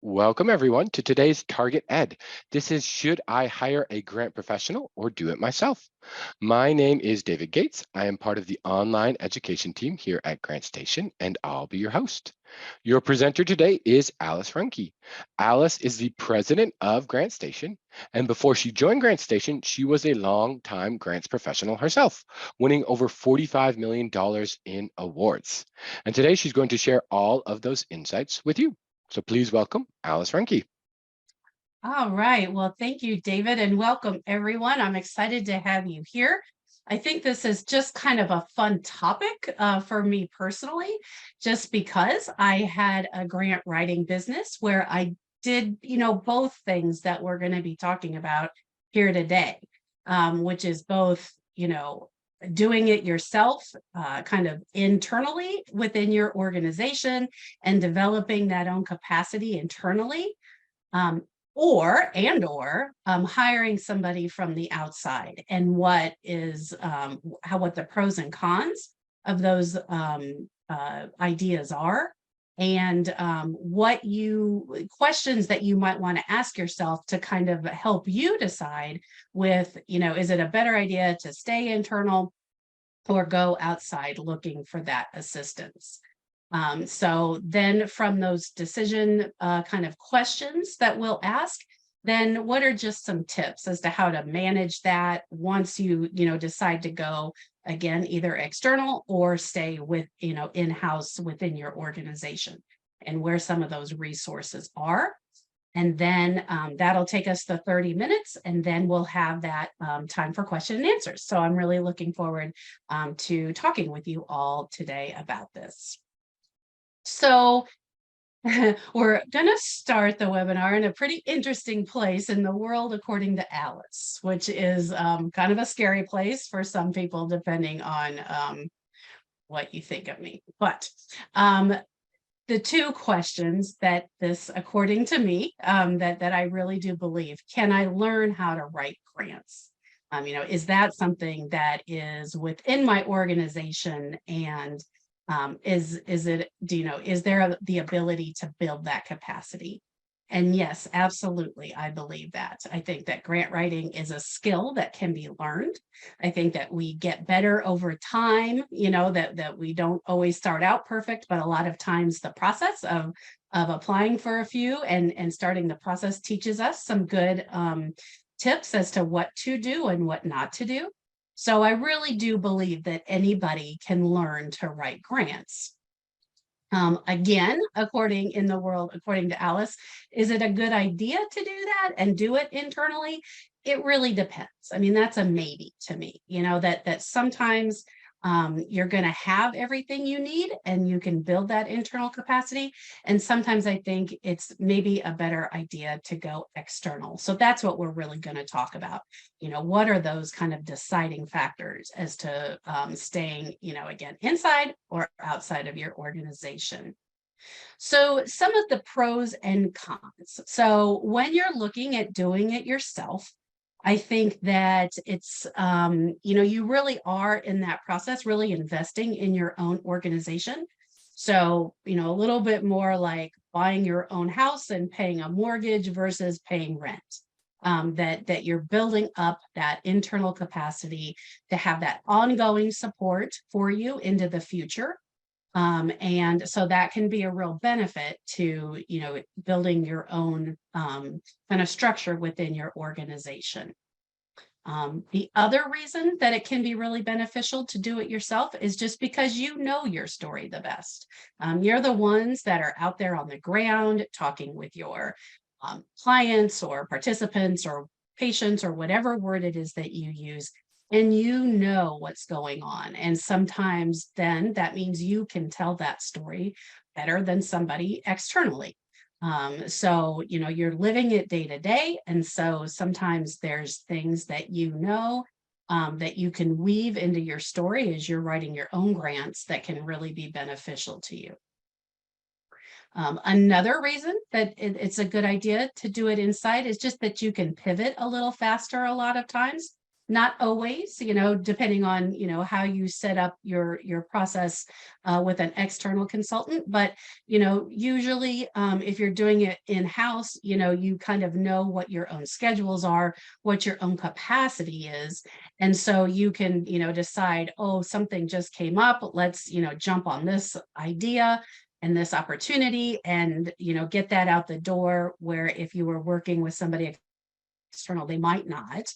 Welcome, everyone, to today's Target Ed. This is Should I Hire a Grant Professional or Do It Myself? My name is David Gates. I am part of the online education team here at Grant Station, and I'll be your host. Your presenter today is Alice Ruhnke. Alice is the president of Grant Station, and before she joined Grant Station, she was a long-time grants professional herself, winning over $45 million in awards. And today she's going to share all of those insights with you. So please welcome Alice Ruhnke. All right. Well, thank you, David, and welcome everyone. I'm excited to have you here. I think this is just kind of a fun topic for me personally, just because I had a grant writing business where I did, both things that we're going to be talking about here today, which is both, doing it yourself, kind of internally within your organization and developing that own capacity internally. Um, or hiring somebody from the outside, and what the pros and cons of those ideas are, and what you questions that you might want to ask yourself to kind of help you decide with, is it a better idea to stay internal or go outside looking for that assistance. So then from those decision kind of questions that we'll ask, then what are just some tips as to how to manage that once you decide to go again, either external or stay with, in-house within your organization, and where some of those resources are. And then that'll take us the 30 minutes, and then we'll have that time for question and answers. So I'm really looking forward to talking with you all today about this. So we're going to start the webinar in a pretty interesting place in the world according to Alice, which is kind of a scary place for some people, depending on what you think of me. But the two questions that this, according to me, that I really do believe: can I learn how to write grants? Is that something that is within my organization, and is there the ability to build that capacity? And yes, absolutely, I believe that. I think that grant writing is a skill that can be learned. I think that we get better over time, that we don't always start out perfect, but a lot of times the process of applying for a few and starting the process teaches us some good tips as to what to do and what not to do. So I really do believe that anybody can learn to write grants. Again, according to Alice, is it a good idea to do that and do it internally? It really depends. I mean, that's a maybe to me, that sometimes you're going to have everything you need and you can build that internal capacity. And sometimes I think it's maybe a better idea to go external. So that's what we're really going to talk about. What are those kind of deciding factors as to staying, again, inside or outside of your organization? So some of the pros and cons. So when you're looking at doing it yourself, I think that it's, you really are in that process, really investing in your own organization. So, a little bit more like buying your own house and paying a mortgage versus paying rent. That you're building up that internal capacity to have that ongoing support for you into the future. And so that can be a real benefit to, building your own kind of structure within your organization. The other reason that it can be really beneficial to do it yourself is just because you know your story the best. You're the ones that are out there on the ground talking with your clients or participants or patients or whatever word it is that you use, and you know what's going on. And sometimes then that means you can tell that story better than somebody externally. So, you're living it day to day. And so sometimes there's things that that you can weave into your story as you're writing your own grants that can really be beneficial to you. Another reason that it's a good idea to do it inside is just that you can pivot a little faster a lot of times. Not always, depending on, how you set up your process with an external consultant. But, usually if you're doing it in-house, you kind of know what your own schedules are, what your own capacity is. And so you can, decide, oh, something just came up. Let's, jump on this idea and this opportunity and, get that out the door, where if you were working with somebody external, they might not,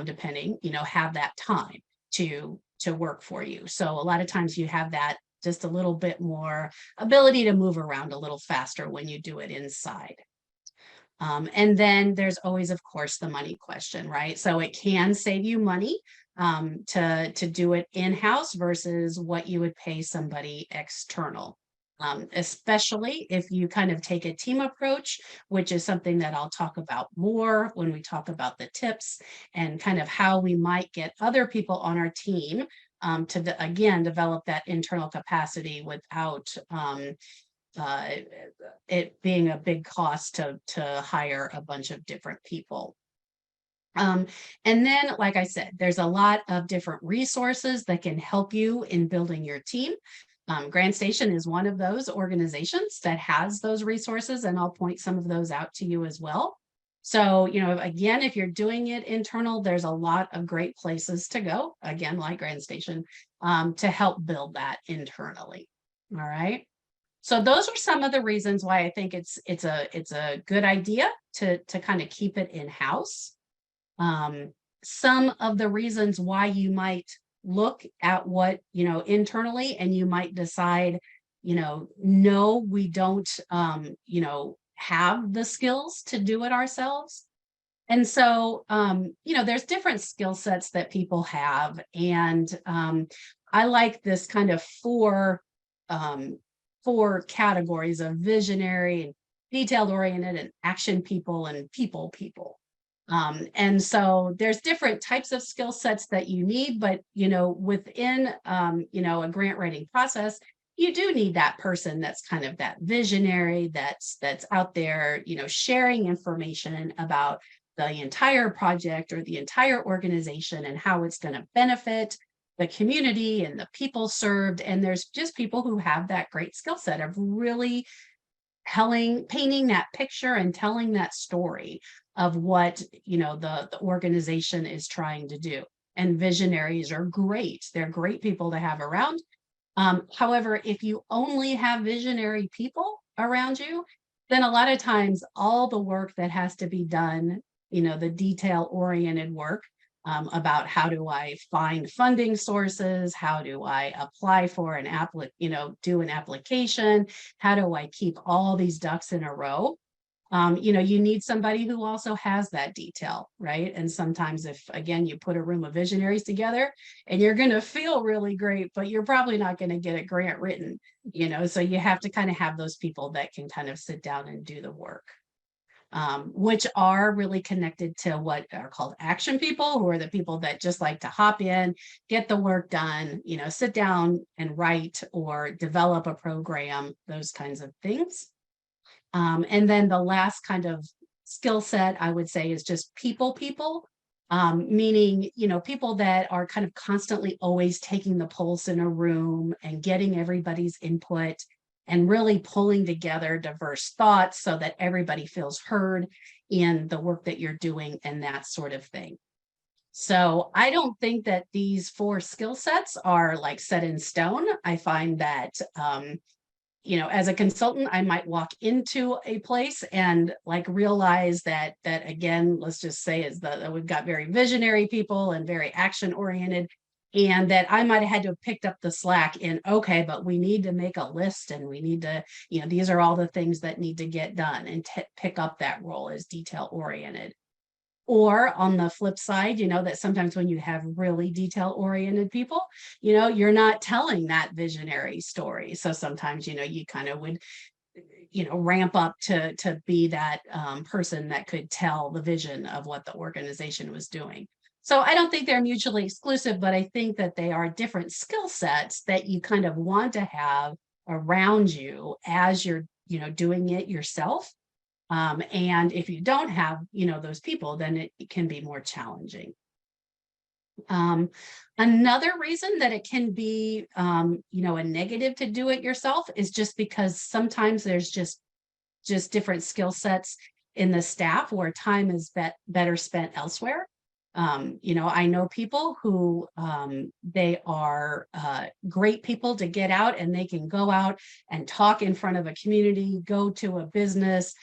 depending, have that time to work for you. So a lot of times you have that just a little bit more ability to move around a little faster when you do it inside. And then there's always, of course, the money question, right? So it can save you money to do it in-house versus what you would pay somebody external. Especially if you kind of take a team approach, which is something that I'll talk about more when we talk about the tips and kind of how we might get other people on our team again, develop that internal capacity without uh, it being a big cost to hire a bunch of different people. And then, like I said, there's a lot of different resources that can help you in building your team. GrantStation is one of those organizations that has those resources, and I'll point some of those out to you as well. So, again, if you're doing it internal, there's a lot of great places to go, again, like GrantStation, to help build that internally. All right. So those are some of the reasons why I think it's a good idea to kind of keep it in-house. Some of the reasons why you might look at what, internally, and you might decide, no, we don't, have the skills to do it ourselves. And so, there's different skill sets that people have. And I like this kind of four categories of visionary and detailed oriented and action people and people. And so there's different types of skill sets that you need, but, within, a grant writing process, you do need that person that's kind of that visionary, that's out there, sharing information about the entire project or the entire organization and how it's going to benefit the community and the people served. And there's just people who have that great skill set of really painting that picture and telling that story of what, the organization is trying to do. And visionaries are great. They're great people to have around. However, if you only have visionary people around you, then a lot of times all the work that has to be done, the detail-oriented work, about how do I find funding sources, how do I apply for do an application, how do I keep all these ducks in a row? You need somebody who also has that detail, right? And sometimes if, again, you put a room of visionaries together and you're going to feel really great, but you're probably not going to get a grant written, so you have to kind of have those people that can kind of sit down and do the work. Which are really connected to what are called action people, who are the people that just like to hop in, get the work done, sit down and write or develop a program, those kinds of things. And then the last kind of skill set I would say is just people, meaning, people that are kind of constantly always taking the pulse in a room and getting everybody's input and really pulling together diverse thoughts so that everybody feels heard in the work that you're doing and that sort of thing. So I don't think that these 4 skill sets are like set in stone. I find that, as a consultant, I might walk into a place and like realize that again, let's just say is that we've got very visionary people and very action oriented, and that I might have had to have picked up the slack in, okay, but we need to make a list and we need to, these are all the things that need to get done, and pick up that role as detail oriented. Or on the flip side, that sometimes when you have really detail oriented people, you're not telling that visionary story. So sometimes, you kind of would, ramp up to be that person that could tell the vision of what the organization was doing. So I don't think they're mutually exclusive, but I think that they are different skill sets that you kind of want to have around you as you're, doing it yourself. And if you don't have, those people, then it can be more challenging. Um, Another reason that it can be, a negative to do it yourself is just because sometimes there's just different skill sets in the staff where time is better spent elsewhere. I know people who they are great people to get out, and they can go out and talk in front of a community, go to a business,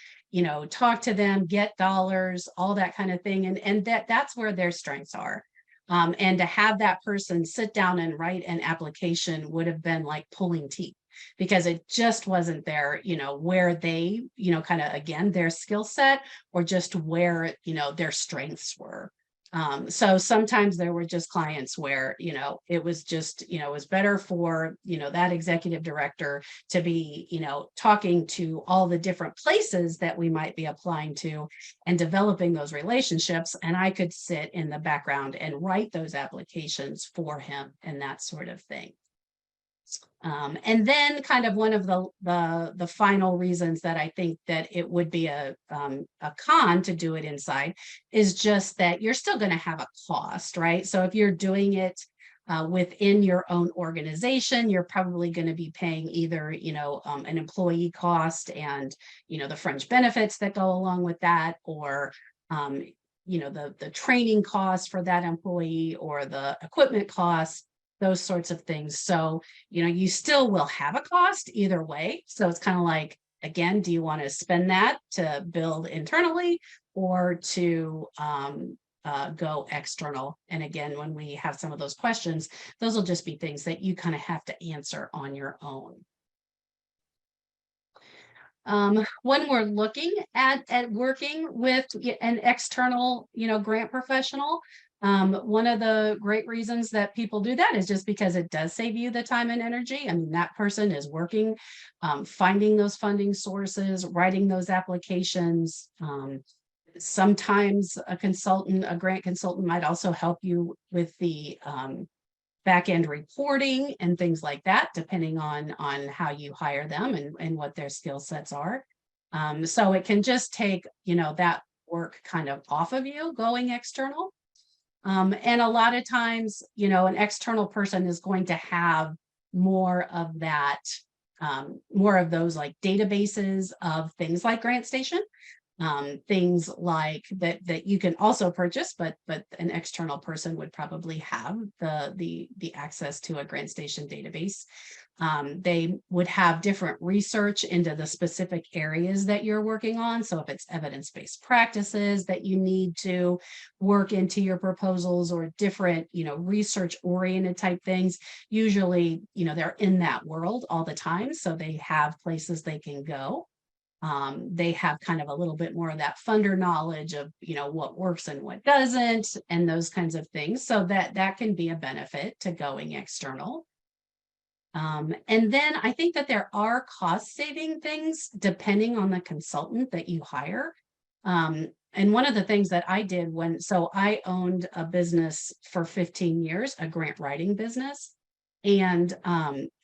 talk to them, get dollars, all that kind of thing. And that's where their strengths are. And to have that person sit down and write an application would have been like pulling teeth, because it just wasn't there, where they, kind of, again, their skill set, or just where, their strengths were. So sometimes there were just clients where, it was just, it was better for, that executive director to be, talking to all the different places that we might be applying to and developing those relationships. And I could sit in the background and write those applications for him and that sort of thing. And then kind of one of the final reasons that I think that it would be a con to do it inside is just that you're still going to have a cost, right? So if you're doing it within your own organization, you're probably going to be paying either, an employee cost and, the fringe benefits that go along with that, or the training costs for that employee, or the equipment costs, those sorts of things. So, you still will have a cost either way. So it's kind of like, again, do you want to spend that to build internally, or to go external? And again, when we have some of those questions, those will just be things that you kind of have to answer on your own. When we're looking at working with an external, grant professional, one of the great reasons that people do that is just because it does save you the time and energy. I mean, that person is working, finding those funding sources, writing those applications. Sometimes a grant consultant might also help you with the back-end reporting and things like that, depending on how you hire them and what their skill sets are. So it can just take, that work kind of off of you going external. And a lot of times, an external person is going to have more of that, more of those like databases of things like GrantStation, things like that you can also purchase, but an external person would probably have the access to a GrantStation database. They would have different research into the specific areas that you're working on. So if it's evidence-based practices that you need to work into your proposals, or different, research-oriented type things, usually, they're in that world all the time. So they have places they can go. They have kind of a little bit more of that funder knowledge of, what works and what doesn't, and those kinds of things. So that can be a benefit to going external. And then I think that there are cost saving things depending on the consultant that you hire. And one of the things that I did so I owned a business for 15 years, a grant writing business. And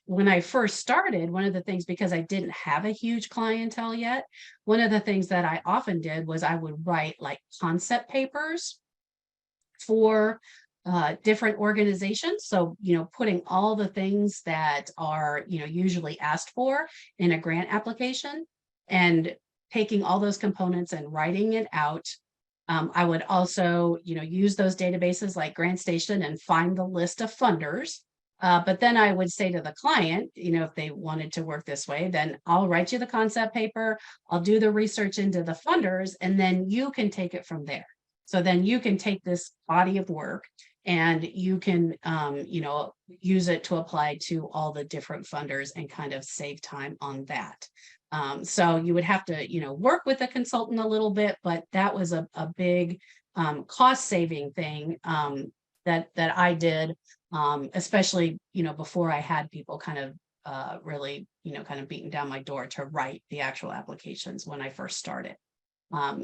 when I first started, one of the things, because I didn't have a huge clientele yet, one of the things that I often did was I would write like concept papers for different organizations. So, putting all the things that are, usually asked for in a grant application, and taking all those components and writing it out. I would also, use those databases like GrantStation and find the list of funders. But then I would say to the client, if they wanted to work this way, then I'll write you the concept paper, I'll do the research into the funders, and then you can take it from there. So then you can take this body of work and you can, use it to apply to all the different funders and kind of save time on that. So you would have to, work with a consultant a little bit, but that was a big cost saving thing that I did, especially, before I had people kind of really, kind of beating down my door to write the actual applications when I first started.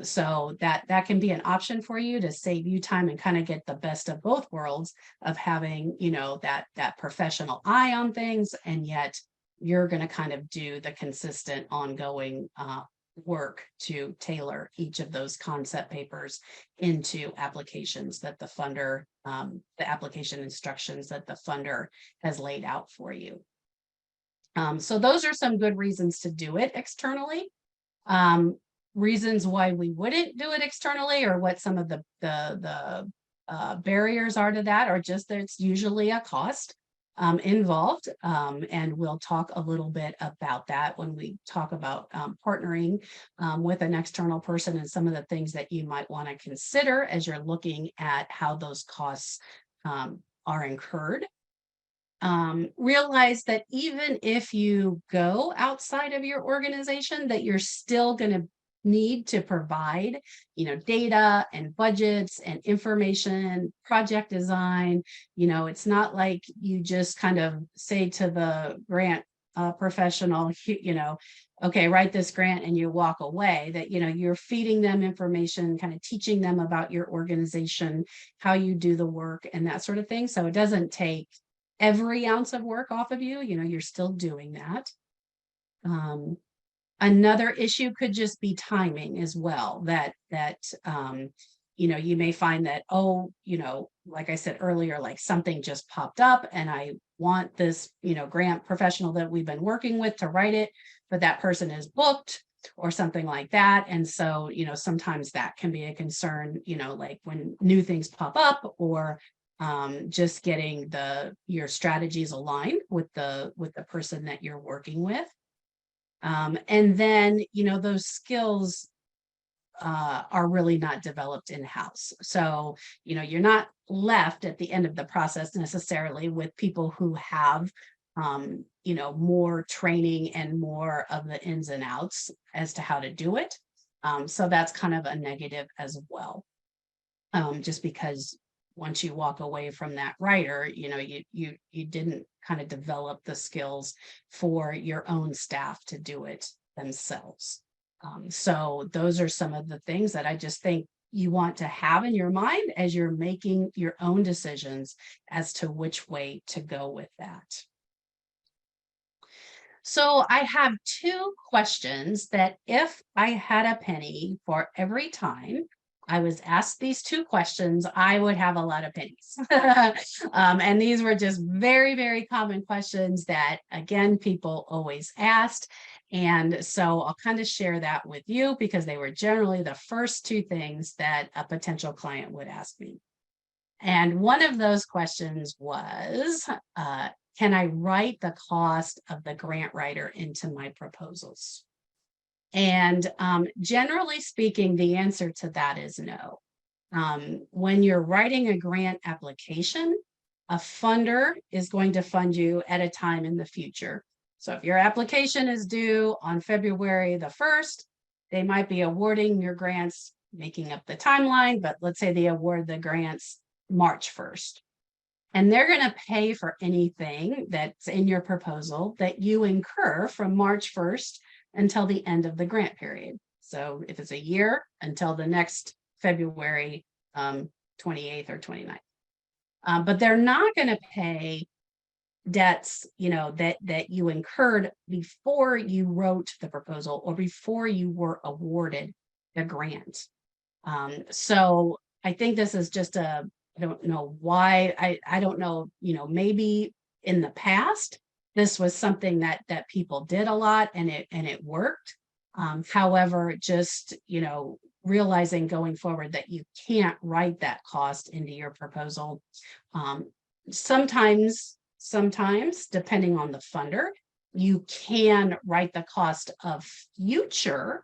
So that can be an option for you to save you time and kind of get the best of both worlds of having, that professional eye on things, and yet you're going to kind of do the consistent ongoing work to tailor each of those concept papers into applications that the funder, the application instructions that the funder has laid out for you. So those are some good reasons to do it externally. Reasons why we wouldn't do it externally, or what some of the barriers are to that, are just that it's usually a cost involved. And we'll talk a little bit about that when we talk about partnering with an external person, and some of the things that you might want to consider as you're looking at how those costs are incurred. Realize that even if you go outside of your organization, that you're still going to need to provide, data and budgets and information, project design. It's not like you just kind of say to the grant professional, okay, write this grant and you walk away. That, you're feeding them information, kind of teaching them about your organization, how you do the work and that sort of thing. So it doesn't take every ounce of work off of you, you're still doing that. Another issue could just be timing as well, that you may find that, like I said earlier, like something just popped up and I want this, grant professional that we've been working with to write it, but that person is booked or something like that. And so, sometimes that can be a concern, like when new things pop up, or just getting your strategies aligned with the person that you're working with. And then, those skills are really not developed in-house. So, you're not left at the end of the process necessarily with people who have, more training and more of the ins and outs as to how to do it. So that's kind of a negative as well. Just because once you walk away from that writer, you didn't kind of develop the skills for your own staff to do it themselves. So those are some of the things that I just think you want to have in your mind as you're making your own decisions as to which way to go with that. So I have two questions that if I had a penny for every time I was asked these two questions, I would have a lot of pennies. And these were just very, very common questions that, again, people always asked. And so I'll kind of share that with you because they were generally the first two things that a potential client would ask me. And one of those questions was, can I write the cost of the grant writer into my proposals? And generally speaking, the answer to that is no. When you're writing a grant application, a funder is going to fund you at a time in the future. So if your application is due on February the 1st, they might be awarding your grants, making up the timeline, but let's say they award the grants March 1st. And they're going to pay for anything that's in your proposal that you incur from March 1st until the end of the grant period. So if it's a year, until the next February 28th or 29th. But they're not going to pay debts, that you incurred before you wrote the proposal or before you were awarded the grant. So I think this is just I don't know why, I don't know, maybe in the past, this was something that people did a lot and it worked. However, just, realizing going forward that you can't write that cost into your proposal. Sometimes, depending on the funder, you can write the cost of future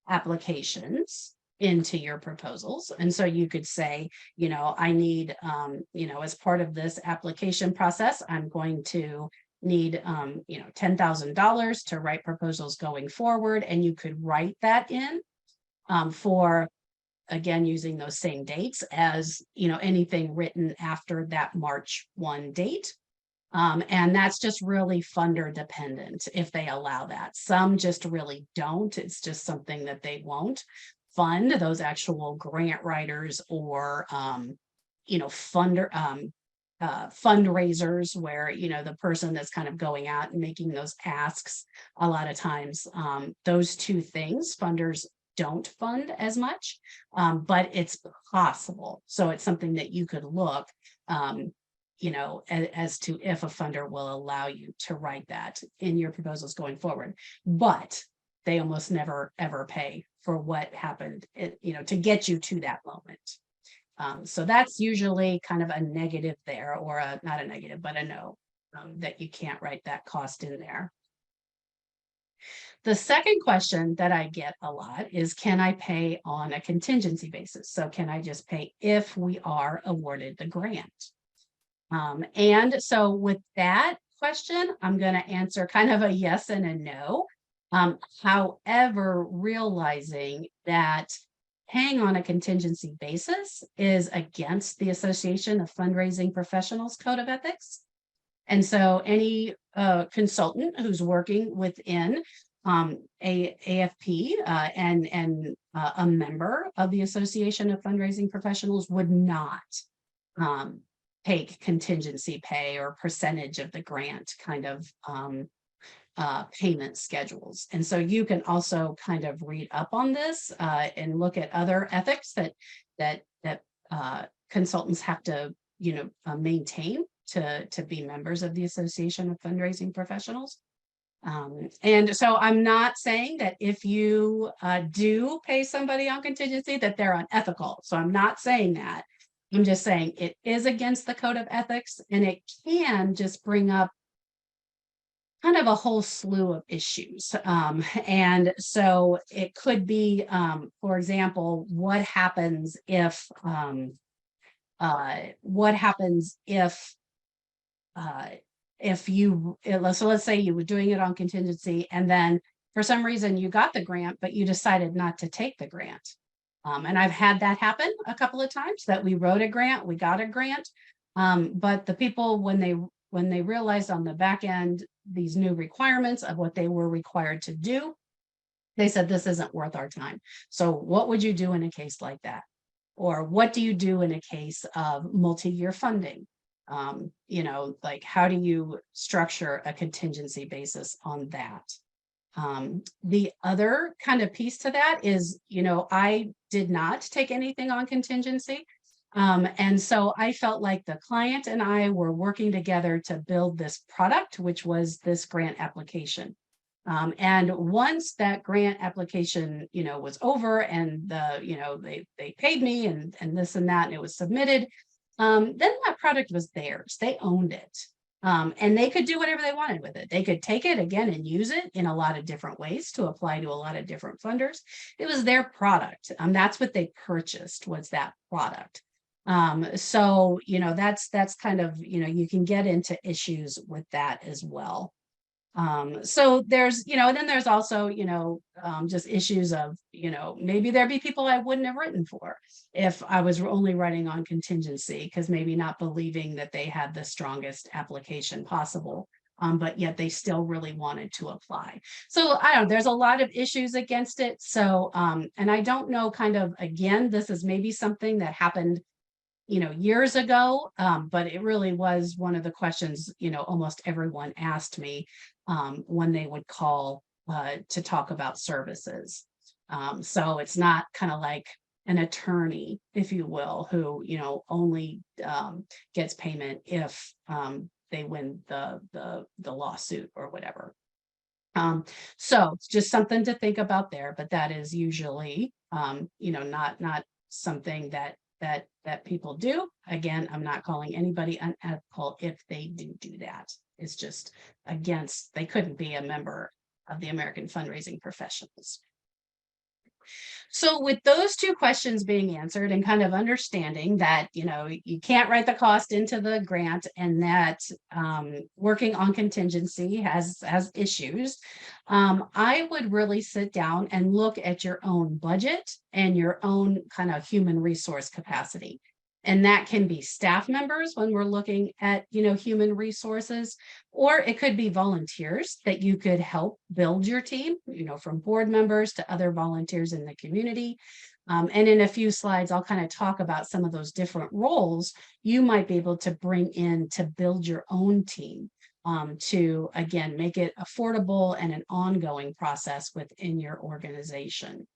applications into your proposals. And so you could say, I need, as part of this application process, I'm going to need, $10,000 to write proposals going forward. And you could write that in for, again, using those same dates as, anything written after that March 1 date. And that's just really funder dependent if they allow that. Some just really don't. It's just something that they won't fund, those actual grant writers or, funder, fundraisers where, the person that's kind of going out and making those asks, a lot of times, those two things, funders don't fund as much, but it's possible. So it's something that you could look, as to if a funder will allow you to write that in your proposals going forward. But they almost never ever pay for what happened, to get you to that moment. So that's usually kind of a negative there, or not a negative, but a no, that you can't write that cost in there. The second question that I get a lot is, can I pay on a contingency basis? So can I just pay if we are awarded the grant? And so with that question, I'm going to answer kind of a yes and a no. However, realizing that paying on a contingency basis is against the Association of Fundraising Professionals Code of Ethics. And so any consultant who's working within a AFP and a member of the Association of Fundraising Professionals would not take contingency pay or percentage of the grant kind of payment schedules. And so you can also kind of read up on this and look at other ethics that consultants have to maintain to be members of the Association of Fundraising Professionals. And so I'm not saying that if you do pay somebody on contingency that they're unethical. So I'm not saying that. I'm just saying it is against the code of ethics, and it can just bring up kind of a whole slew of issues. And so it could be, for example, what happens if you, so let's say you were doing it on contingency, and then for some reason you got the grant, but you decided not to take the grant. And I've had that happen a couple of times, that we wrote a grant, we got a grant, but the people, when they realized on the back end these new requirements of what they were required to do, they said, this isn't worth our time. So what would you do in a case like that? Or what do you do in a case of multi-year funding? Like, how do you structure a contingency basis on that? The other kind of piece to that is, I did not take anything on contingency. And so I felt like the client and I were working together to build this product, which was this grant application. And once that grant application, was over, and they paid me and this and that, and it was submitted, then that product was theirs. They owned it. And they could do whatever they wanted with it. They could take it again and use it in a lot of different ways to apply to a lot of different funders. It was their product. That's what they purchased, was that product. So, that's kind of, you can get into issues with that as well. So there's, and then there's also, just issues of, maybe there'd be people I wouldn't have written for if I was only writing on contingency, because maybe not believing that they had the strongest application possible. But yet they still really wanted to apply. So I don't know, there's a lot of issues against it. So, and I don't know, kind of, again, this is maybe something that happened years ago, but it really was one of the questions, almost everyone asked me when they would call to talk about services. So it's not kind of like an attorney, if you will, who, only gets payment if they win the lawsuit or whatever. So it's just something to think about there, but that is usually, not something that people do. Again, I'm not calling anybody unethical if they do that. It's just against, they couldn't be a member of the American Fundraising Professionals. So with those two questions being answered, and kind of understanding that, you can't write the cost into the grant, and that working on contingency has issues, I would really sit down and look at your own budget and your own kind of human resource capacity. And that can be staff members when we're looking at, human resources, or it could be volunteers that you could help build your team, from board members to other volunteers in the community. And in a few slides, I'll kind of talk about some of those different roles you might be able to bring in to build your own team, to, again, make it affordable and an ongoing process within your organization.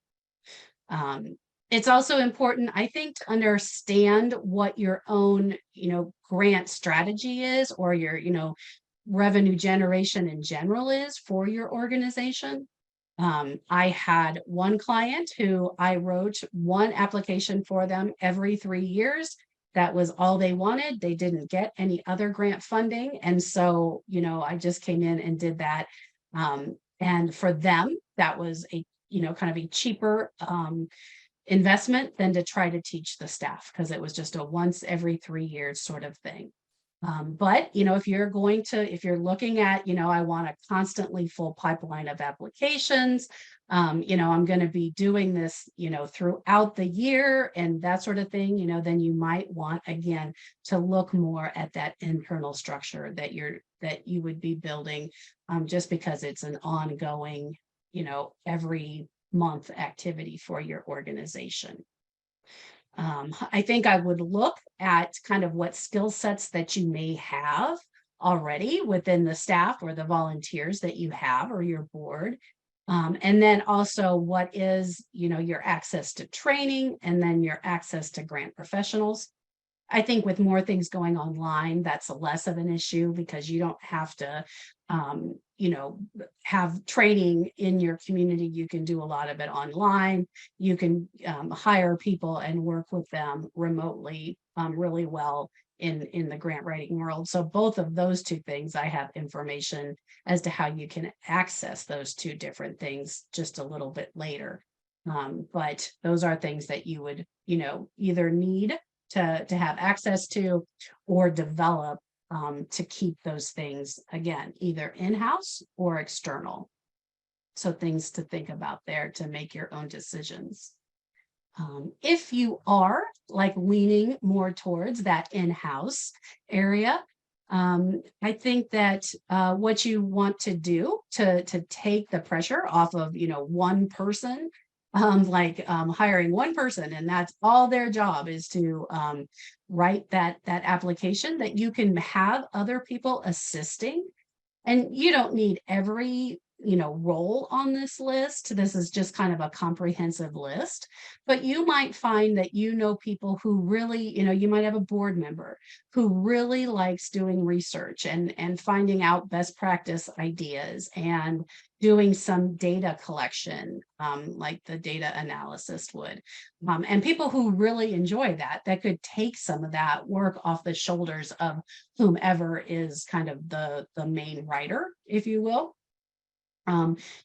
Um, it's also important, I think, to understand what your own, grant strategy is, or your, revenue generation in general is for your organization. I had one client who I wrote one application for them every 3 years. That was all they wanted. They didn't get any other grant funding. And so, I just came in and did that. And for them, that was a, kind of a cheaper investment than to try to teach the staff, because it was just a once every 3 years sort of thing. But, if you're looking at, I want a constantly full pipeline of applications, I'm going to be doing this, throughout the year and that sort of thing, then you might want, again, to look more at that internal structure that you would be building, just because it's an ongoing, every month activity for your organization. I think I would look at kind of what skill sets that you may have already within the staff or the volunteers that you have, or your board. And then also what is, your access to training, and then your access to grant professionals. I think with more things going online, that's less of an issue, because you don't have to, have training in your community. You can do a lot of it online. You can hire people and work with them remotely really well in the grant writing world. So both of those two things, I have information as to how you can access those two different things just a little bit later. But those are things that you would, either need to have access to, or develop, to keep those things, again, either in-house or external. So things to think about there to make your own decisions. If you are like leaning more towards that in-house area, I think that what you want to do to take the pressure off of, one person, hiring one person and that's all their job is to write that application, that you can have other people assisting. And you don't need every, role on this list. This is just kind of a comprehensive list, but you might find that, people who really, you might have a board member who really likes doing research and finding out best practice ideas and doing some data collection, like the data analyst would. And people who really enjoy that could take some of that work off the shoulders of whomever is kind of the main writer, if you will.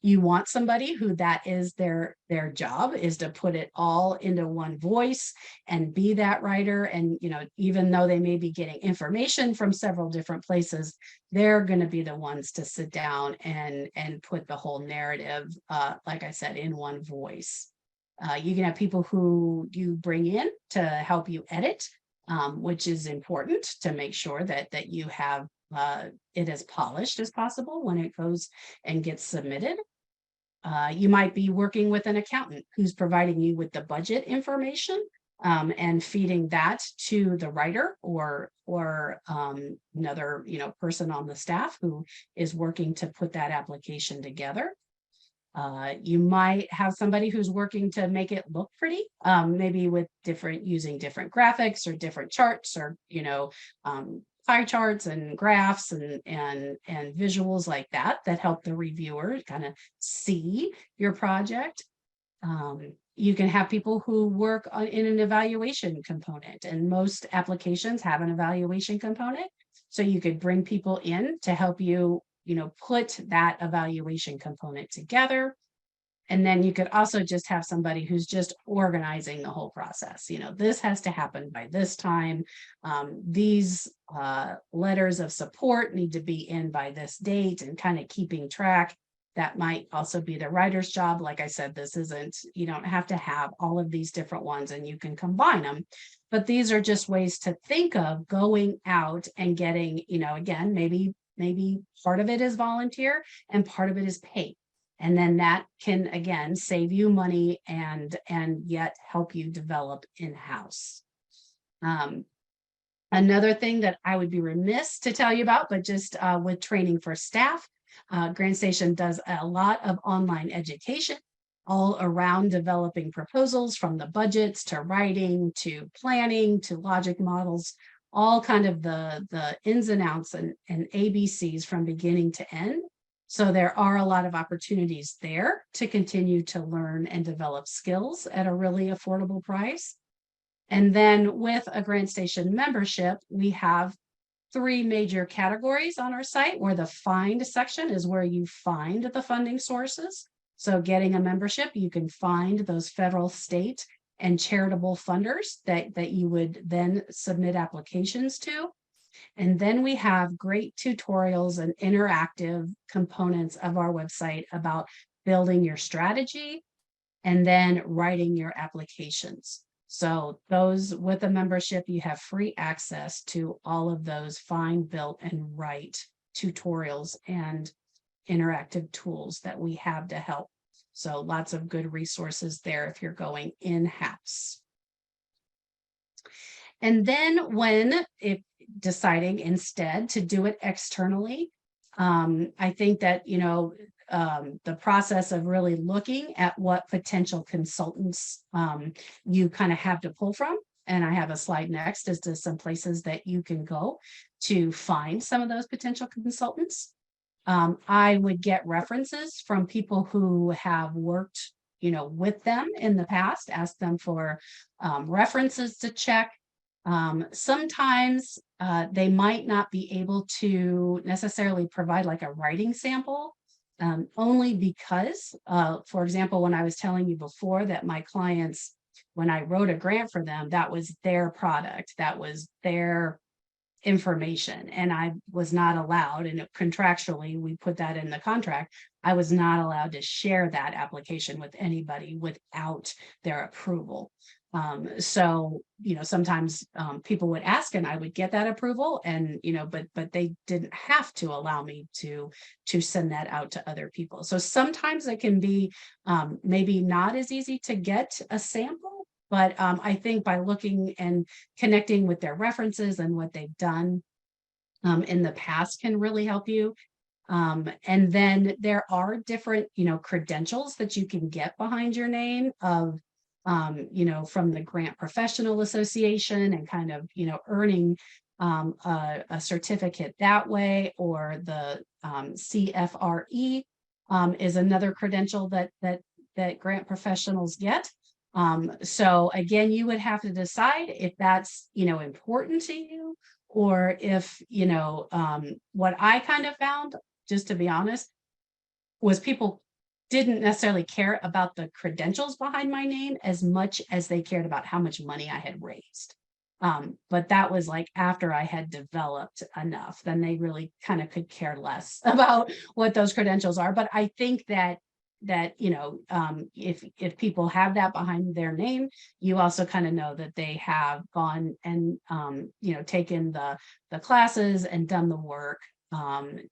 You want somebody who that is their job, is to put it all into one voice and be that writer. And, even though they may be getting information from several different places, they're going to be the ones to sit down and put the whole narrative, like I said, in one voice. You can have people who you bring in to help you edit, which is important to make sure that you have it as polished as possible when it goes and gets submitted. You might be working with an accountant who's providing you with the budget information, and feeding that to the writer or another person on the staff who is working to put that application together. You might have somebody who's working to make it look pretty, maybe with using different graphics or different charts, or pie charts and graphs and visuals like that help the reviewer kind of see your project. You can have people who work in an evaluation component, and most applications have an evaluation component. So you could bring people in to help you, put that evaluation component together. And then you could also just have somebody who's just organizing the whole process. This has to happen by this time. These letters of support need to be in by this date, and kind of keeping track. That might also be the writer's job. Like I said, you don't have to have all of these different ones, and you can combine them. But these are just ways to think of going out and getting, again, maybe part of it is volunteer and part of it is paid. And then that can, again, save you money and yet help you develop in-house. Another thing that I would be remiss to tell you about, but just with training for staff, GrantStation does a lot of online education all around developing proposals, from the budgets to writing to planning to logic models, all kind of the ins and outs and ABCs from beginning to end. So there are a lot of opportunities there to continue to learn and develop skills at a really affordable price. And then with a GrantStation membership, we have 3 major categories on our site, where the find section is where you find the funding sources. So getting a membership, you can find those federal, state, and charitable funders that you would then submit applications to. And then we have great tutorials and interactive components of our website about building your strategy and then writing your applications. So those with a membership, you have free access to all of those find, build, and write tutorials and interactive tools that we have to help. So lots of good resources there if you're going in-house. And then when deciding instead to do it externally, I think that, the process of really looking at what potential consultants you kind of have to pull from. And I have a slide next as to some places that you can go to find some of those potential consultants. I would get references from people who have worked, with them in the past, ask them for references to check. Sometimes they might not be able to necessarily provide like a writing sample, only because, for example, when I was telling you before that my clients, when I wrote a grant for them, that was their product, that was their information, and I was not allowed, and contractually we put that in the contract, I was not allowed to share that application with anybody without their approval. So, sometimes people would ask and I would get that approval, and, but they didn't have to allow me to send that out to other people. So sometimes it can be maybe not as easy to get a sample, but I think by looking and connecting with their references and what they've done in the past can really help you. And then there are different, credentials that you can get behind your name of, from the Grant Professional Association, and kind of, earning a certificate that way, or the CFRE is another credential that grant professionals get. So again, you would have to decide if that's, important to you, or if, what I kind of found, just to be honest, was people didn't necessarily care about the credentials behind my name as much as they cared about how much money I had raised. But that was like after I had developed enough, then they really kind of could care less about what those credentials are. But I think that if people have that behind their name, you also kind of know that they have gone and taken the classes and done the work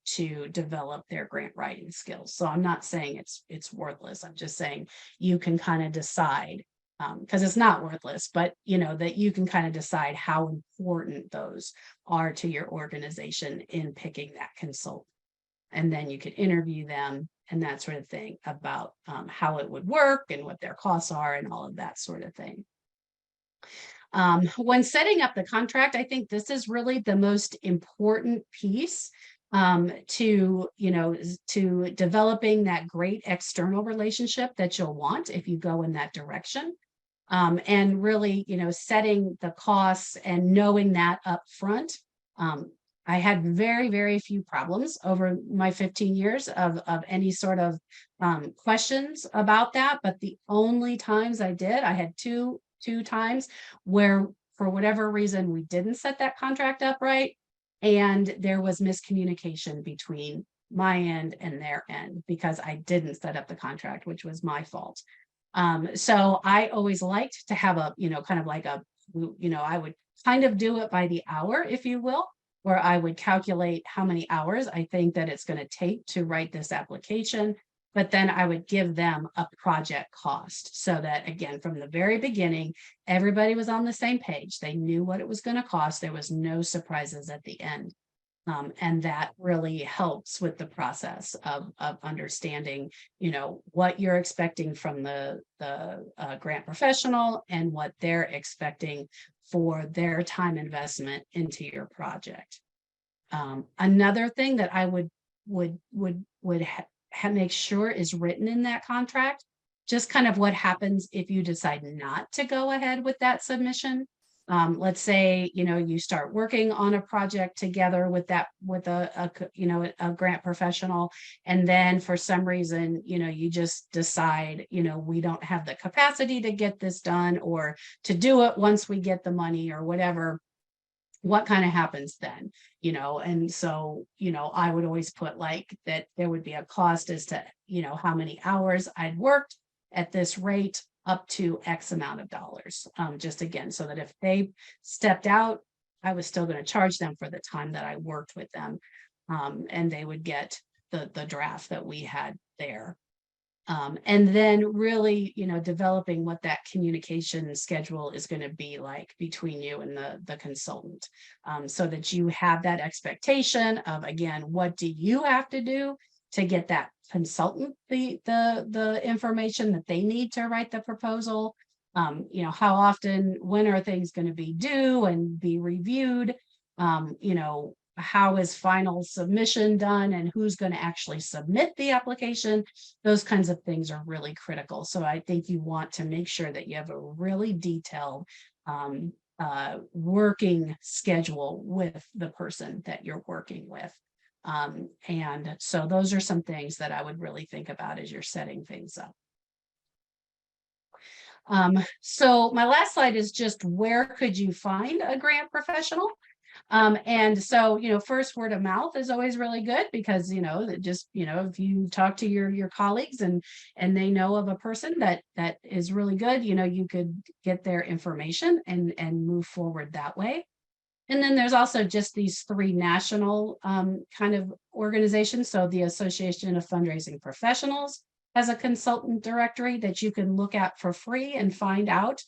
to develop their grant writing skills. So I'm not saying it's worthless. I'm just saying you can kind of decide, because it's not worthless, but that you can kind of decide how important those are to your organization in picking that consultant. And then you could interview them and that sort of thing about how it would work and what their costs are and all of that sort of thing. When setting up the contract, I think this is really the most important piece to developing that great external relationship that you'll want if you go in that direction. And really, setting the costs and knowing that up front. I had very, very few problems over my 15 years of any sort of questions about that. But the only times I had two times where, for whatever reason, we didn't set that contract up right, and there was miscommunication between my end and their end because I didn't set up the contract, which was my fault. So I always liked to have a, kind of like a, I would kind of do it by the hour, if you will, where I would calculate how many hours I think that it's going to take to write this application. but then I would give them a project cost so that, again, from the very beginning, everybody was on the same page. They knew what it was going to cost. There was no surprises at the end. And that really helps with the process of understanding, what you're expecting from the grant professional and what they're expecting for their time investment into your project. Another thing that I would make sure is written in that contract, just kind of what happens if you decide not to go ahead with that submission. Let's say, you start working on a project together with a grant professional, and then for some reason, you just decide, we don't have the capacity to get this done or to do it once we get the money or whatever. What kind of happens then? And so, I would always put like that there would be a cost as to, how many hours I'd worked at this rate up to X amount of dollars. Just again, so that if they stepped out, I was still going to charge them for the time that I worked with them. And they would get the draft that we had there. And then really, developing what that communication schedule is going to be like between you and the consultant, so that you have that expectation of, again, what do you have to do to get that consultant the information that they need to write the proposal. How often, when are things going to be due and be reviewed? How is final submission done and who's going to actually submit the application? Those kinds of things are really critical. So I think you want to make sure that you have a really detailed working schedule with the person that you're working with. And so those are some things that I would really think about as you're setting things up. So my last slide is just where could you find a grant professional? And so, first, word of mouth is always really good because, if you talk to your colleagues and they know of a person that is really good, you could get their information and move forward that way. And then there's also just these 3 national kind of organizations. So the Association of Fundraising Professionals has a consultant directory that you can look at for free and find out.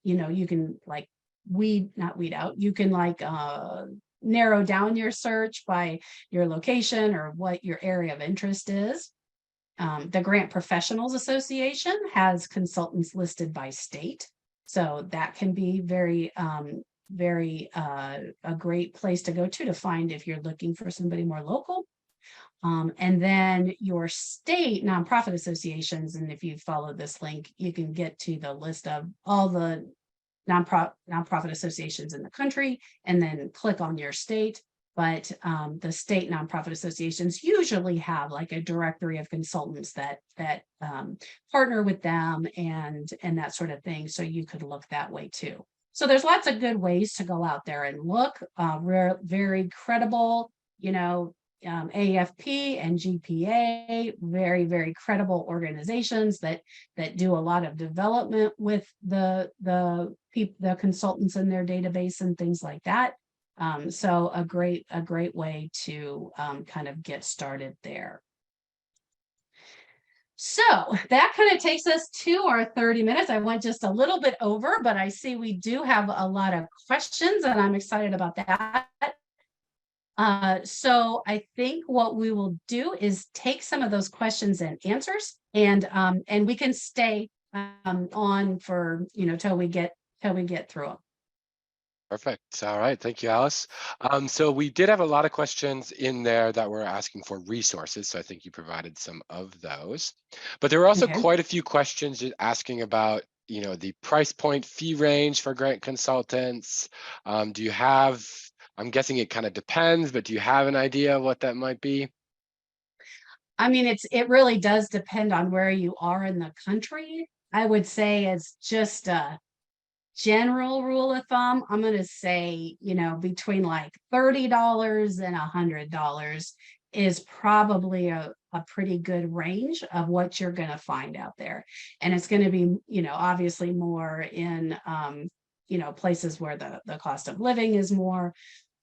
You can like not weed out. You can narrow down your search by your location or what your area of interest is. The Grant Professionals Association has consultants listed by state. So that can be a great place to go to find if you're looking for somebody more local. And then your state nonprofit associations, and if you follow this link, you can get to the list of all the nonprofit associations in the country, and then click on your state. But the state nonprofit associations usually have like a directory of consultants that partner with them and that sort of thing. So you could look that way too. So there's lots of good ways to go out there and look. Very credible, AFP and GPA, very, very credible organizations that do a lot of development with the consultants in their database and things like that. So a great way to kind of get started there. So that kind of takes us to our 30 minutes. I went just a little bit over, but I see we do have a lot of questions and I'm excited about that. So I think what we will do is take some of those questions and answers, and we can stay on for till we get through them. Perfect. All right. Thank you, Alice. So we did have a lot of questions in there that were asking for resources. So I think you provided some of those. But there were also quite a few questions asking about, the price point fee range for grant consultants. Do you have, I'm guessing it kind of depends, but do you have an idea of what that might be? I mean, it really does depend on where you are in the country. I would say it's just a general rule of thumb, I'm going to say, between like $30 and $100 is probably a pretty good range of what you're going to find out there. And it's going to be, obviously more in, places where the cost of living is more,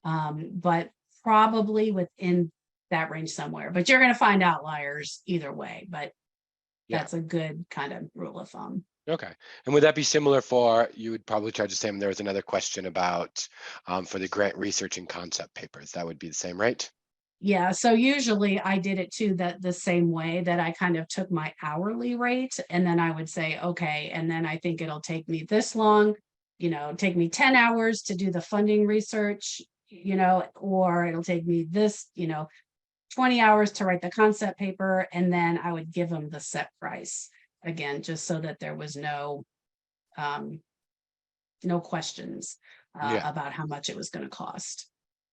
but probably within that range somewhere, but you're going to find outliers either way, but Yeah. that's a good kind of rule of thumb. Okay. And would that be similar for, you would probably charge the same? There was another question about for the grant research and concept papers. That would be the same, right? Yeah, so usually I did it too, that the same way, that I kind of took my hourly rate and then I would say, okay, and then I think it'll take me this long, take me 10 hours to do the funding research, or it'll take me this, 20 hours to write the concept paper, and then I would give them the set price again, just so that there was um, no questions Yeah. about how much it was going to cost.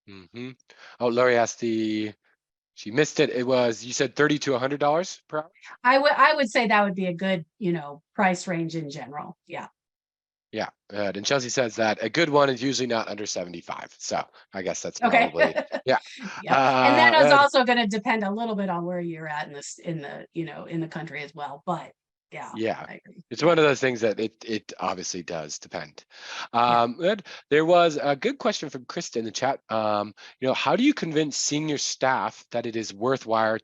Mm-hmm. Oh, Lori asked she missed it. It was, you said $30 to $100 per hour? I would say that would be a good, price range in general. Yeah. Yeah. And Chelsea says that a good one is usually not under 75. So I guess that's Okay. probably, yeah. Yeah. And that is Ed, also going to depend a little bit on where you're at in the country as well. But yeah, yeah. I agree. It's Yeah. one of those things that it obviously does depend. Yeah. Ed, there was a good question from Krista in the chat. How do you convince senior staff that it is worthwhile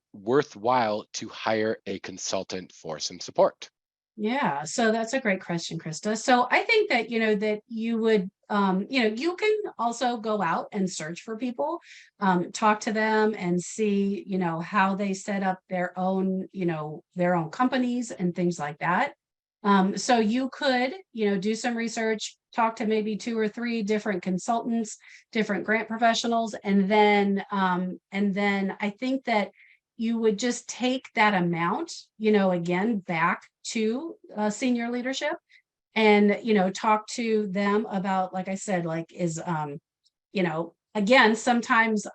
to hire a consultant for some support? Yeah, so that's a great question, Krista. So I think that, that you would, you can also go out and search for people, talk to them and see, how they set up their own companies and things like that. So you could, do some research, talk to maybe 2 or 3 different consultants, different grant professionals, and then I think that you would just take that amount, again, back to senior leadership and, talk to them about, like I said, like again, sometimes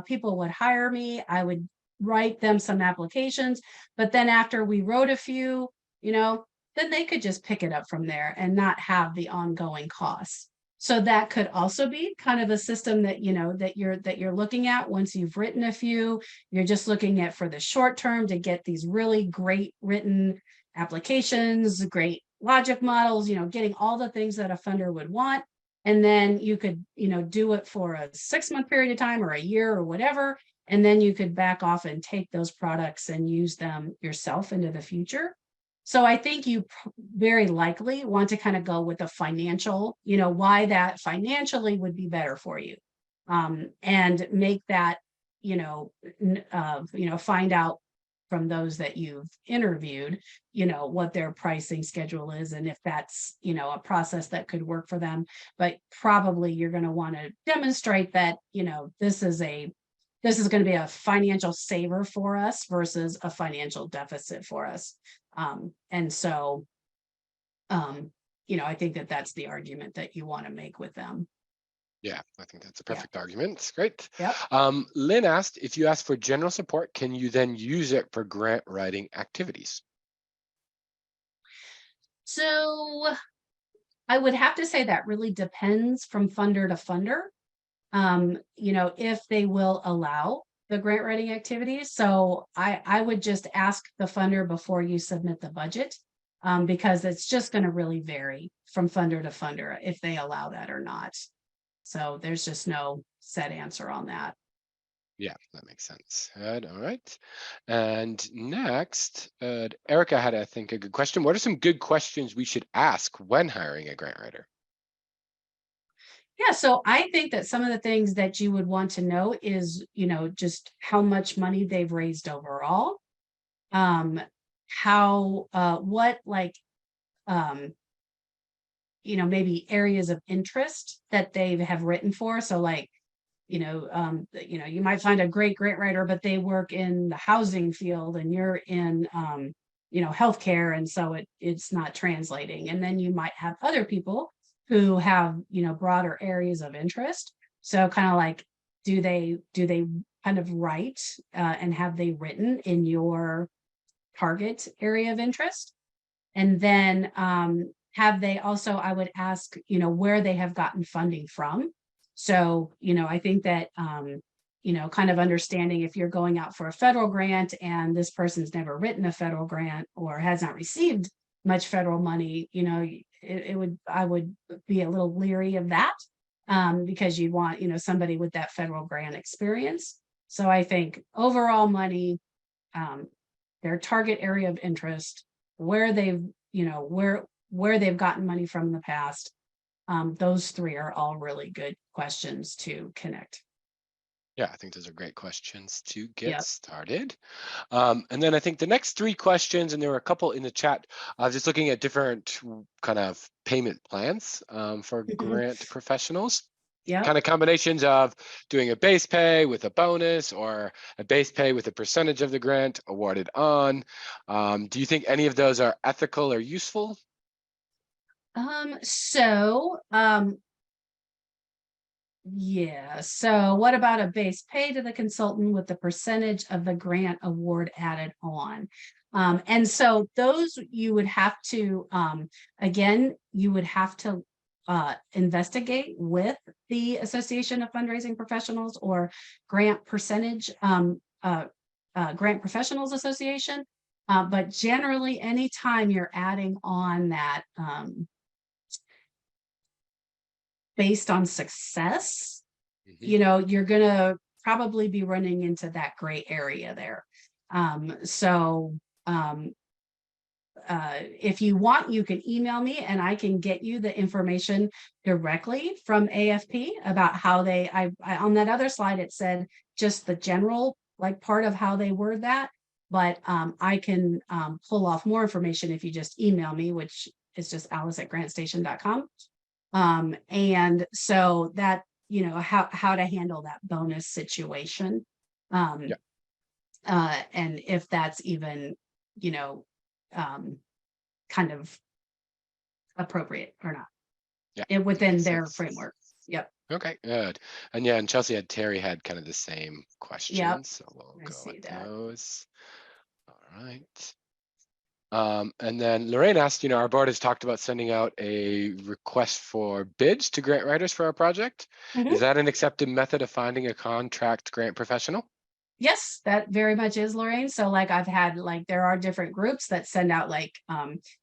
people would hire me, I would write them some applications, but then after we wrote a few, then they could just pick it up from there and not have the ongoing costs. So that could also be kind of a system that, that you're looking at once you've written a few. You're just looking at for the short term to get these really great written applications, great logic models, getting all the things that a funder would want. And then you could, do it for a 6-month period of time or a year or whatever. And then you could back off and take those products and use them yourself into the future. So I think you very likely want to kind of go with a financial, why that financially would be better for you, and make that, find out from those that you've interviewed, what their pricing schedule is and if that's, a process that could work for them. But probably you're going to want to demonstrate that, this is going to be a financial saver for us versus a financial deficit for us. And so, I think that that's the argument that you want to make with them. Yeah, I think that's a perfect argument. It's great. Yep. Lynn asked, if you ask for general support, can you then use it for grant writing activities? So I would have to say that really depends from funder to funder, if they will allow the grant writing activities. So I would just ask the funder before you submit the budget, because it's just going to really vary from funder to funder if they allow that or not. So there's just no set answer on that. Yeah, that makes sense. Good. All right. And next, Erica had, I think, a good question. What are some good questions we should ask when hiring a grant writer? Yeah, so I think that some of the things that you would want to know is, just how much money they've raised overall, what like, maybe areas of interest that they have written for. So like, you might find a great grant writer, but they work in the housing field and you're in, healthcare. And so it's not translating. And then you might have other people who have, broader areas of interest. So kind of like, do they kind of write, and have they written in your target area of interest? And then, have they also, I would ask, where they have gotten funding from. So, I think that, kind of understanding if you're going out for a federal grant and this person's never written a federal grant or has not received much federal money, I would be a little leery of that, because you'd want, somebody with that federal grant experience. So I think overall money, their target area of interest, where they've, where they've gotten money from in the past, those three are all really good questions to connect. Yeah, I think those are great questions to get Yep. started. And then I think the next three questions, and there were a couple in the chat, just looking at different kind of payment plans for grant professionals, Yep. kind of combinations of doing a base pay with a bonus or a base pay with a percentage of the grant awarded on. Do you think any of those are ethical or useful? So, yeah. So what about a base pay to the consultant with the percentage of the grant award added on? And so those you would have to, again, you would have to investigate with the Association of Fundraising Professionals or Grant Percentage, Grant Professionals Association. But generally, anytime you're adding on that, based on success, Mhm. you're gonna probably be running into that gray area there. So if you want, you can email me and I can get you the information directly from AFP about how I on that other slide, it said just the general like part of how they word that, but I can pull off more information if you just email me, which is just alice@grantstation.com. And so that, how to handle that bonus situation. Yeah, Um, and if that's even, you know, um, kind of appropriate or not yeah, within makes their sense. framework. Yep. Okay, good. And yeah, and Chelsea had Terry had kind of the same Yep. questions, so we'll I go see with that. those. All right. And then Lorraine asked, our board has talked about sending out a request for bids to grant writers for our project. Is Mhm. that an accepted method of finding a contract grant professional? Yes, that very much is, Lorraine. So like I've had there are different groups that send out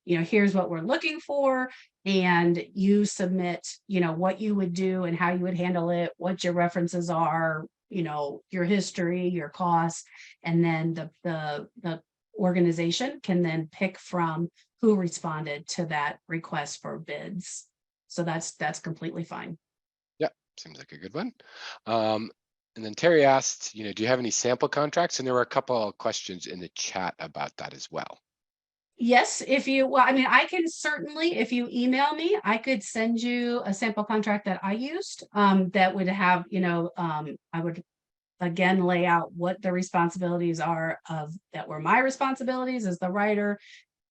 here's what we're looking for, and you submit, what you would do and how you would handle it, what your references are, your history, your costs, and then the organization can then pick from who responded to that request for bids. So that's completely fine. Yeah, seems like a good one. Um, and then Terry asked, do you have any sample contracts? And there were a couple of questions in the chat about that as well. Yes, I mean, I can certainly, if you email me, I could send you a sample contract that I used, that would have, I would again lay out what the responsibilities are that were my responsibilities as the writer,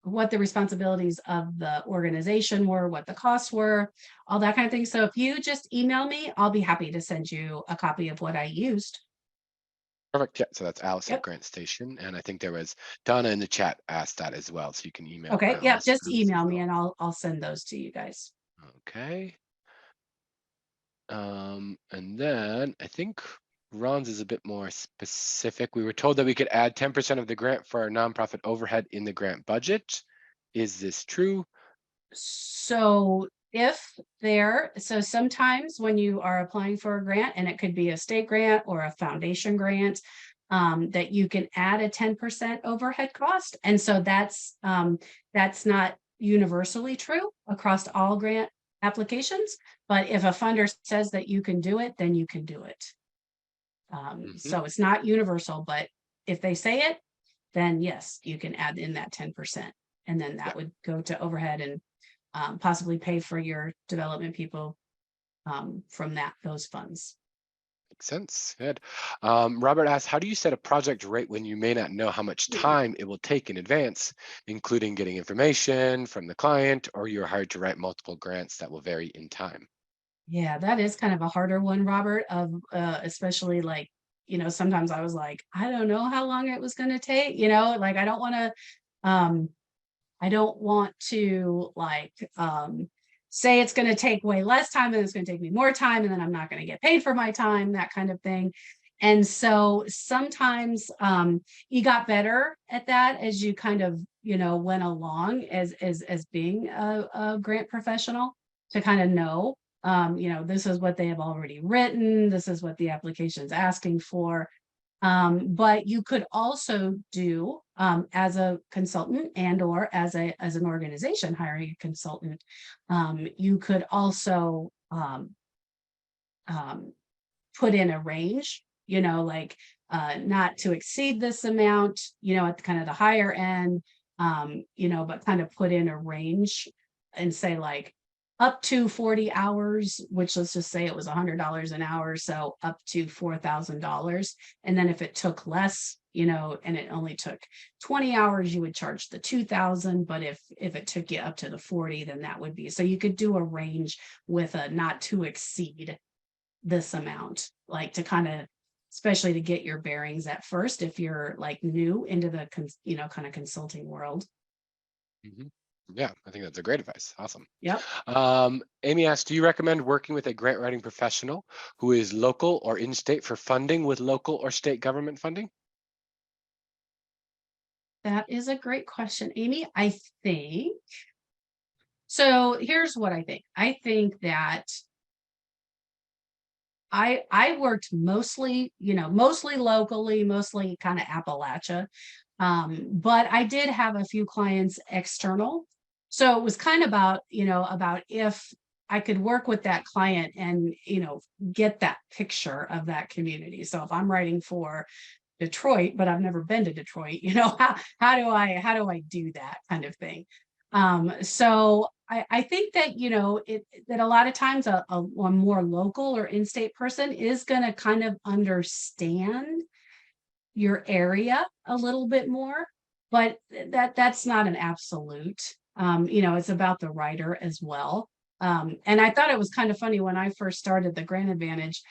what the responsibilities of the organization were, what the costs were, all that kind of thing. So if you just email me, I'll be happy to send you a copy of what I used. Perfect. Yeah, so that's Alice at Yep. Grant Station. And I think there was Donna in the chat asked that as well. So you can email Okay. Yep. Alice Just those as email me well. and I'll send those to you guys. Okay. And then I think Ron's is a bit more specific. We were told that we could add 10% of the grant for our nonprofit overhead in the grant budget. Is this true? So so sometimes when you are applying for a grant, and it could be a state grant or a foundation grant, that you can add a 10% overhead cost. And so that's not universally true across all grant applications. But if a funder says that you can do it, then you can do it. Hmm. So it's not universal, but if they say it, then yes, you can add in that 10%. And then Yeah, that would go to overhead and possibly pay for your development people from those funds. makes sense. Good. Robert asks, how do you set a project rate when you may not know how much Hmm. time it will take in advance, including getting information from the client, or you're hired to write multiple grants that will vary in time? Yeah, that is kind of a harder one, Robert, of especially sometimes I was like, I don't know how long it was going to take, like um, I don't want to say it's going to take way less time and it's going to take me more time and then I'm not going to get paid for my time, that kind of thing. And so sometimes you got better at that as you kind of, went along as being a grant professional to kind of know, this is what they have already written. This is what the application is asking for. But you could also do as a consultant and or as an organization hiring a consultant, you could also put in a range, like not to exceed this amount, at the kind of the higher end, but kind of put in a range and say like up to 40 hours, which let's just say it was $100 an hour. So up to $4,000. And then if it took less, and it only took 20 hours, you would charge the 2,000. But if it took you up to the 40, then that would be, so you could do a range with a not to exceed this amount, like to kind of, especially to get your bearings at first, if you're like new into the, kind of consulting world. Mm-hmm. Yeah, I think that's a great advice. Awesome. Yep. Amy asks, do you recommend working with a grant writing professional who is local or in-state for funding with local or state government funding? That is a great question, Amy. I think, so here's what I think. I think that I worked mostly, mostly locally, mostly kind of Appalachia. But I did have a few clients external. So it was kind of about if I could work with that client and, get that picture of that community. So if I'm writing for Detroit, but I've never been to Detroit, how do I do that kind of thing? So I think that, that a lot of times a more local or in-state person is going to kind of understand your area a little bit more, but that's not an absolute. It's about the writer as well. And I thought it was kind of funny when I first started the Grant Advantage,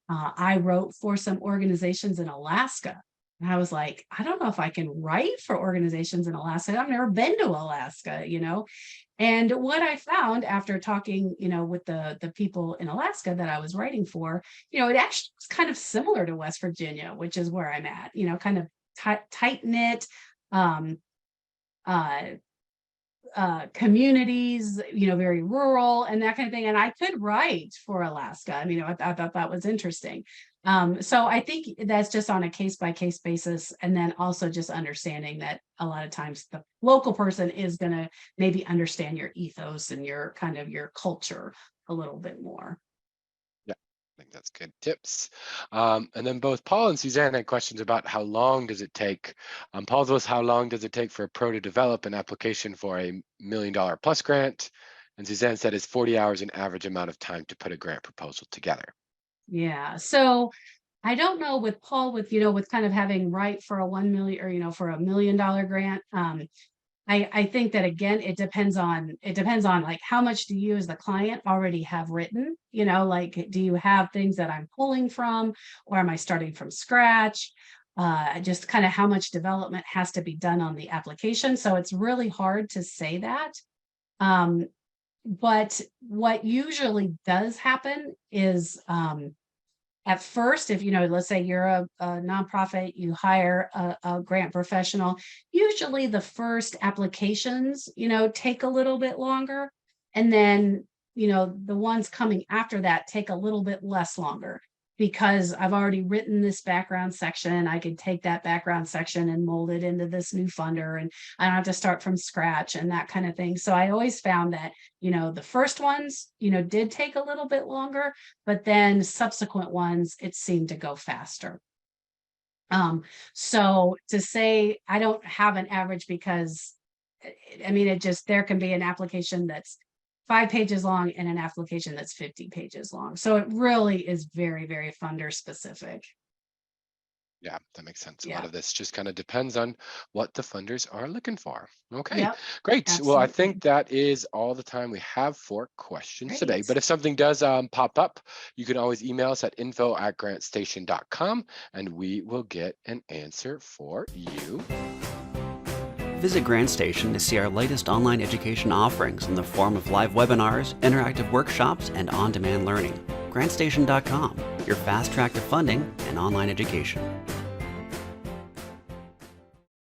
I wrote for some organizations in Alaska. And I was like, I don't know if I can write for organizations in Alaska. I've never been to Alaska, And what I found after talking, with the people in Alaska that I was writing for, it actually was kind of similar to West Virginia, which is where I'm at, kind of tight knit, communities, very rural and that kind of thing. And I could write for Alaska. I mean, I thought that was interesting. So I think that's just on a case by case basis. And then also just understanding that a lot of times the local person is going to maybe understand your ethos and your kind of your culture a little bit more. I think that's good tips. And then both Paul and Suzanne had questions about how long does it take. Paul's was how long does it take for a pro to develop an application for a $1 million plus grant? And Suzanne said it's 40 hours an average amount of time to put a grant proposal together. Yeah. So I don't know with Paul, with kind of having right for a 1 million or, for $1 million grant. I think that again, it depends on like how much do you as the client already have written, like, do you have things that I'm pulling from, or am I starting from scratch? Just kind of how much development has to be done on the application. So it's really hard to say that. But what usually does happen is, at first, if let's say you're a nonprofit, you hire a grant professional, usually the first applications, take a little bit longer. And then, the ones coming after that take a little bit less longer, because I've already written this background section. I can take that background section and mold it into this new funder, and I don't have to start from scratch and that kind of thing. So I always found that, the first ones, did take a little bit longer, but then subsequent ones, it seemed to go faster. So to say, I don't have an average, because I mean, there can be an application that's 5 pages long and an application that's 50 pages long. So it really is very, very funder specific. Yeah, that makes sense. A Yeah. lot of this just kind of depends on what the funders are looking for. Okay, Yep, great. Well, I absolutely. think that is all the time we have for questions today. Great. But if something does pop up, you can always email us at info@grantstation.com and we will get an answer for you. Visit GrantStation to see our latest online education offerings in the form of live webinars, interactive workshops, and on-demand learning. GrantStation.com, your fast track to funding and online education.